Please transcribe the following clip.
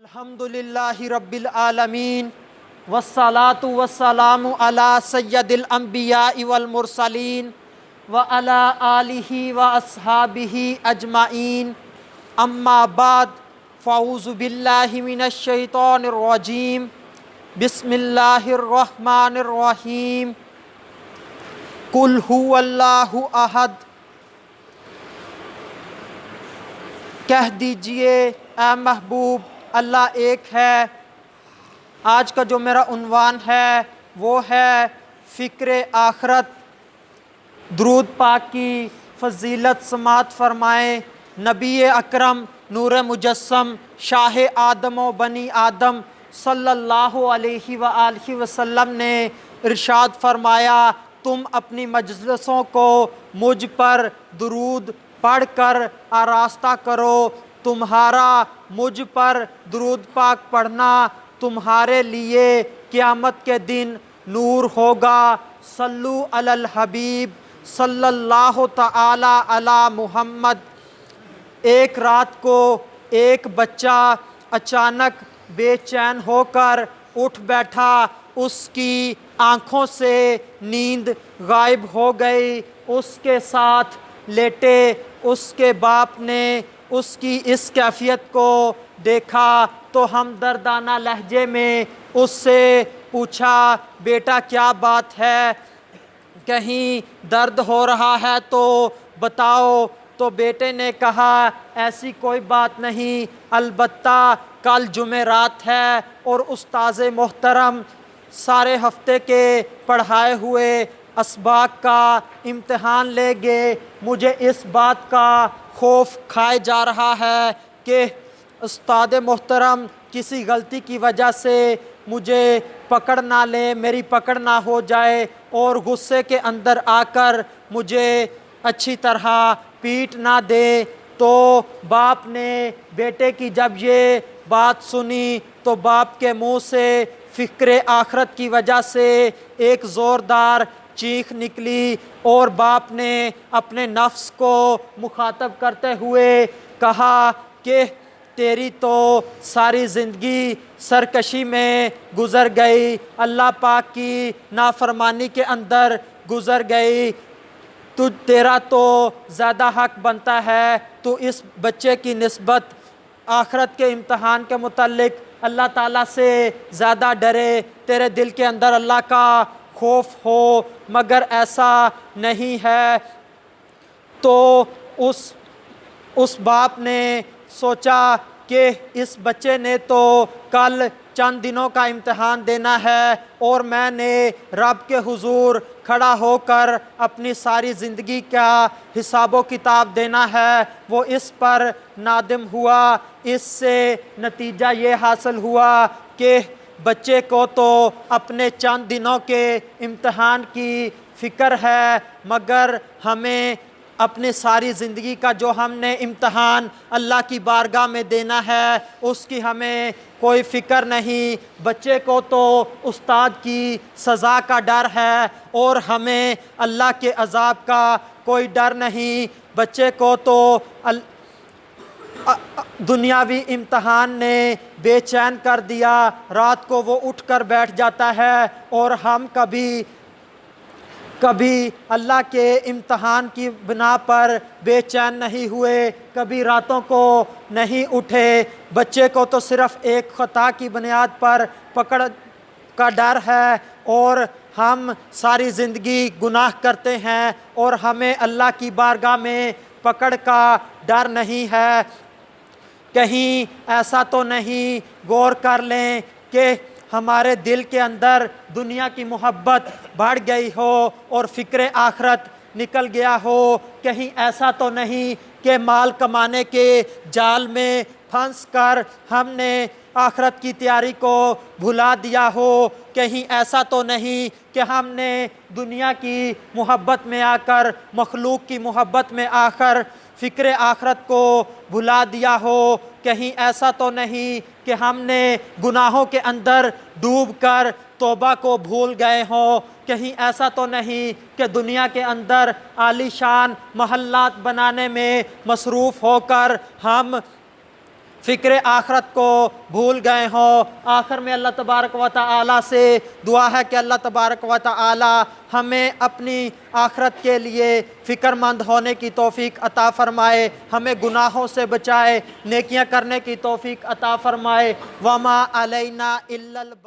الحمدللہ رب العالمین والصلاة والسلام علی سید الانبیاء والمرسلین وعلی آلہ واصحابہ اجمعین اما بعد فاعوذ باللہ من الشیطان الرجیم بسم اللہ الرحمن الرحیم قل هو اللہ احد کہہ دیجئے اے محبوب اللہ ایک ہے۔ آج کا جو میرا عنوان ہے وہ ہے فکر آخرت۔ درود پاک کی فضیلت سماعت فرمائیں۔ نبی اکرم نور مجسم شاہ آدم و بنی آدم صلی اللہ علیہ وآلہ وسلم نے ارشاد فرمایا، تم اپنی مجلسوں کو مجھ پر درود پڑھ کر آراستہ کرو۔ تمہارا مجھ پر درود پاک پڑھنا تمہارے لیے قیامت کے دن نور ہوگا۔ صلو علی الحبیب صلی اللہ تعالی علی محمد۔ ایک رات کو ایک بچہ اچانک بے چین ہو کر اٹھ بیٹھا، اس کی آنکھوں سے نیند غائب ہو گئی۔ اس کے ساتھ لیٹے اس کے باپ نے اس کی اس کیفیت کو دیکھا تو ہمدردانہ لہجے میں اس سے پوچھا، بیٹا کیا بات ہے؟ کہیں درد ہو رہا ہے تو بتاؤ۔ تو بیٹے نے کہا، ایسی کوئی بات نہیں، البتہ کل جمعرات ہے اور استاذ محترم سارے ہفتے کے پڑھائے ہوئے اسباق کا امتحان لیں گے۔ مجھے اس بات کا خوف کھائے جا رہا ہے کہ استاد محترم کسی غلطی کی وجہ سے مجھے پکڑ نہ لے، میری پکڑ نہ ہو جائے اور غصے کے اندر آ کر مجھے اچھی طرح پیٹ نہ دے۔ تو باپ نے بیٹے کی جب یہ بات سنی تو باپ کے منہ سے فکر آخرت کی وجہ سے ایک زوردار چیخ نکلی اور باپ نے اپنے نفس کو مخاطب کرتے ہوئے کہا کہ تیری تو ساری زندگی سرکشی میں گزر گئی، اللہ پاک کی نافرمانی کے اندر گزر گئی، تیرا تو زیادہ حق بنتا ہے تو اس بچے کی نسبت آخرت کے امتحان کے متعلق اللہ تعالیٰ سے زیادہ ڈرے، تیرے دل کے اندر اللہ کا خوف ہو، مگر ایسا نہیں ہے۔ تو اس باپ نے سوچا کہ اس بچے نے تو کل چند دنوں کا امتحان دینا ہے اور میں نے رب کے حضور کھڑا ہو کر اپنی ساری زندگی کا حساب و کتاب دینا ہے۔ وہ اس پر نادم ہوا۔ اس سے نتیجہ یہ حاصل ہوا کہ بچے کو تو اپنے چند دنوں کے امتحان کی فکر ہے، مگر ہمیں اپنی ساری زندگی کا جو ہم نے امتحان اللہ کی بارگاہ میں دینا ہے اس کی ہمیں کوئی فکر نہیں۔ بچے کو تو استاد کی سزا کا ڈر ہے اور ہمیں اللہ کے عذاب کا کوئی ڈر نہیں۔ بچے کو تو دنیاوی امتحان نے بے چین کر دیا، رات کو وہ اٹھ کر بیٹھ جاتا ہے اور ہم کبھی اللہ کے امتحان کی بنا پر بے چین نہیں ہوئے، کبھی راتوں کو نہیں اٹھے۔ بچے کو تو صرف ایک خطا کی بنیاد پر پکڑ کا ڈر ہے اور ہم ساری زندگی گناہ کرتے ہیں اور ہمیں اللہ کی بارگاہ میں پکڑ کا ڈر نہیں ہے۔ کہیں ایسا تو نہیں غور کر لیں کہ ہمارے دل کے اندر دنیا کی محبت بڑھ گئی ہو اور فکر آخرت نکل گیا ہو؟ کہیں ایسا تو نہیں کہ مال کمانے کے جال میں پھنس کر ہم نے آخرت کی تیاری کو بھلا دیا ہو؟ کہیں ایسا تو نہیں کہ ہم نے دنیا کی محبت میں آ کر، مخلوق کی محبت میں آ کر فکر آخرت کو بھلا دیا ہو؟ کہیں ایسا تو نہیں کہ ہم نے گناہوں کے اندر ڈوب کر توبہ کو بھول گئے ہوں؟ کہیں ایسا تو نہیں کہ دنیا کے اندر عالی شان محلات بنانے میں مصروف ہو کر ہم فکر آخرت کو بھول گئے ہوں۔ آخر میں اللہ تبارک و تعالی سے دعا ہے کہ اللہ تبارک و تعالی ہمیں اپنی آخرت کے لیے فکر مند ہونے کی توفیق عطا فرمائے، ہمیں گناہوں سے بچائے، نیکیاں کرنے کی توفیق عطا فرمائے۔ وما علینا الا البلاغ۔